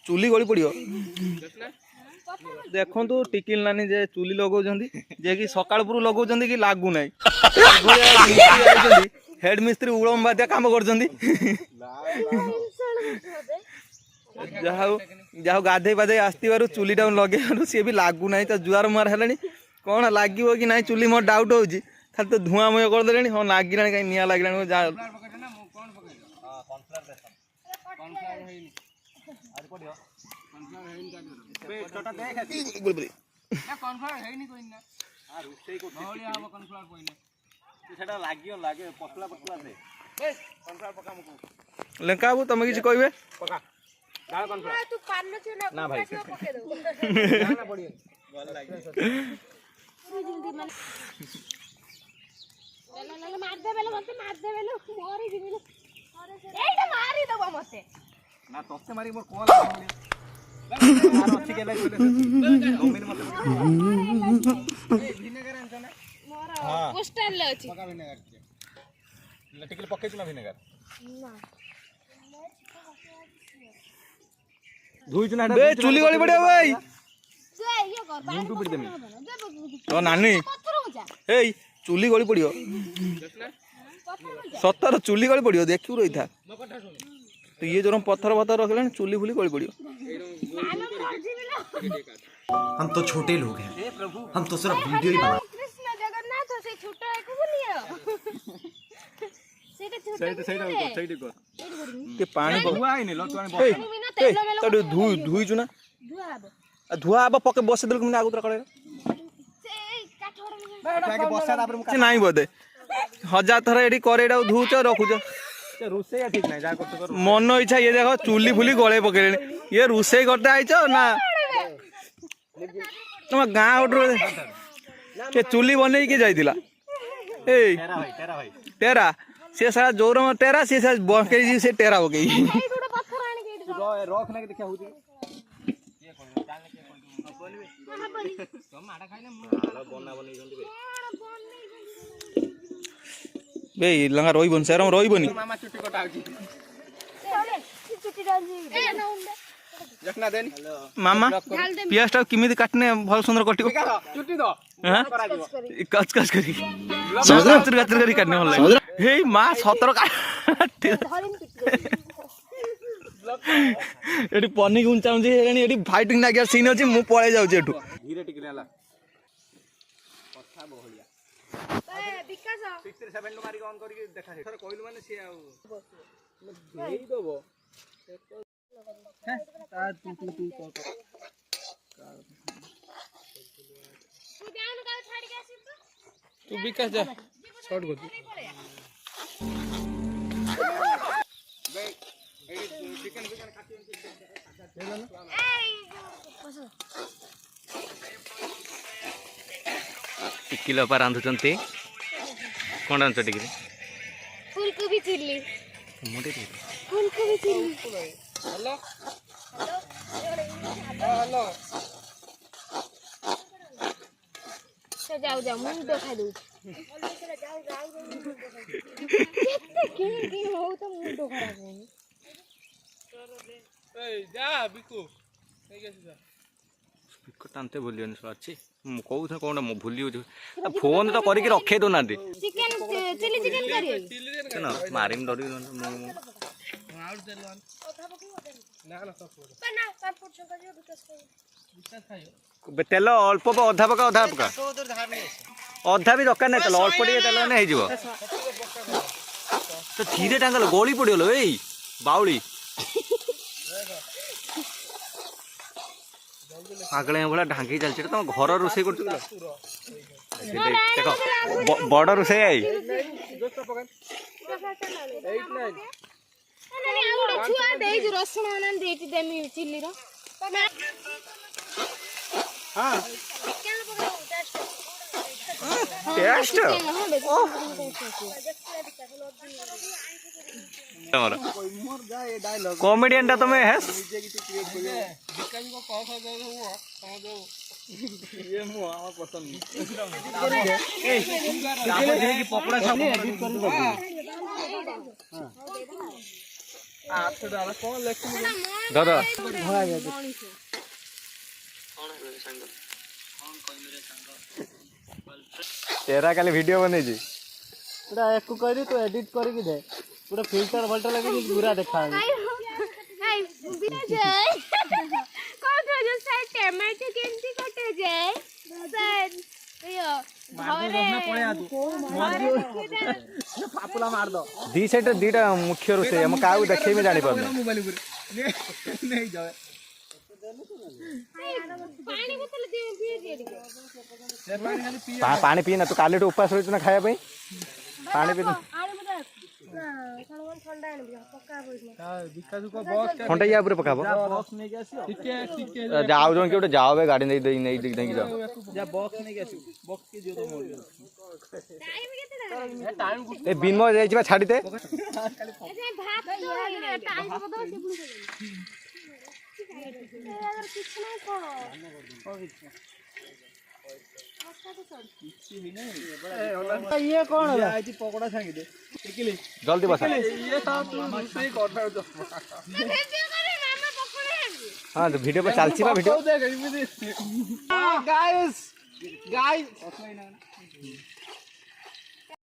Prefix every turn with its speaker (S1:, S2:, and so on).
S1: चुली गली पड़ो देखु टिकिल नानी जे चुली लगौं जे कि सकाल पुरु लगौं कि लागू ना हेड मिस्त्री उड़म बाध्या काम कर जहा गाधे पाधे आसवर चुली टाइम लगे सी भी लगू ना तो जुआर मुआर है कौन लगे कि ना चुली मोर डाउट हो खाली तो धुआं मुँ करदे हाँ लगे कहीं निआ लगे लेंका बाबू तुम किसी कहे ना भाई ना तोते मारी मोर कॉल यार अच्छी के लाइक बोले 2 मिनट मत विनेगर आनछ ना मोर पोस्टर ले अछि पका विनेगर लटिकल पके ना विनेगर ना धुई ना बे चुली गली पड़े भाई जे यो कर बाहर पिट देमी ओ नानी ए चुली गली पड़ियो सतर चुली गली पड़ियो देखियो रही था तो ये जो पत्थर वत्थर रख लें चुली फुली गली पड़ियो
S2: हम तो छोटे लोग हैं हम तो सिर्फ वीडियो ही बना
S3: कृष्ण जगन्नाथ से छोटा है को बोलियो सेटा छोटा
S1: के पानी धुआ है ने लो तो धुई छु ना धुआ अब पके बस देल को आगुतरा करे से नहीं बोदे हजार थर एडी करेडा धुच रखुच रुसे ठीक नहीं जा कर मन इच्छा ये देखो चुली फुली गले पके ये रुसे करते आइछ ना तुम गाँ उठर के चुली बन के जाइला ए टेरा से सारा जोर टेरा से बके से टेरा हो गई रख ना देखा होती बे लंगा रोइबन सेरम रोइबनी मामा चुट्टी कटाउची
S3: चुट्टी डालजी
S1: देखना देन मामा पियाज टा किमिति काटने बहुत सुंदर कटियो चुट्टी दो हां कच कच करी समझ रहा करी काटने भल लागे हे मां 17 काट एटी पनी गुंचा जे हेनी एटी फाइटिंग ना गया सीन अछि मु पळे जाउ जे एठू धीरे टिकनेला कथा बहलिया ए विकास 67 लो मारी ऑन करके देखा सर कहलु माने से आ देई दबो ता तू जान का छाड़ के आसी तू विकास जा शॉट गो बे चिकन काटी किलो पर रांधुचंती कोन रांधुच टिकरी
S3: फूलकोबी चिल्ली
S1: मोटे
S3: फूलकोबी चिल्ली
S1: हेलो हेलो
S3: से जाओ जाओ मुंडो खा दू केते हो तो मुंडो खराब होनी
S1: ए जा बिकु नहीं कैसे जा बिकु टानते भूलियन अछि मु कहू था कोन मु भूली हो फोन तो करके रखे दो ना दे
S3: चिकन चिल्ली चिकन करी
S1: ना मारिम डरी न ना ना सब
S3: ना पापड़ छका जो विकास
S1: खाइयो तेल अल्प अधा पका अधा भी दरकार नहीं तेल अल्प टे तेल ने हो तो धीरे टांगल गली पड़गल ए बाउली आगले भाया ढांकी चलती तुम घर रोसे कर देख बड़ रोसे आई
S3: रसुण चिल्ली
S1: टेस्ट कॉमेडियन टा तुम्हें है ଧର तेरा काली वीडियो बनेजी
S4: पूरा एक को करी तो एडिट करके दे पूरा फिल्टर वल्टर लगे पूरा देखा
S3: टमाटो केमती कटे जाए
S1: दी साइड दीटा मुख्य रोषे हम क्या देखे भी जानी पार्न पानी पीना तू काली उपास रही ना खाया पानी पी ठंडा या पूरे पकाबो जाओ जो कि जाओ बे गाड़ी नहीं नहीं नहीं जाओ ए बिनमो जाई छिबा छाडी दे
S4: ये कौन है
S5: पकोड़ा छांगी दे
S1: जल्दी बसा
S5: ये सब रोषेई करता
S1: हां तो वीडियो पर चलछि बा वीडियो
S5: गाइस गाइस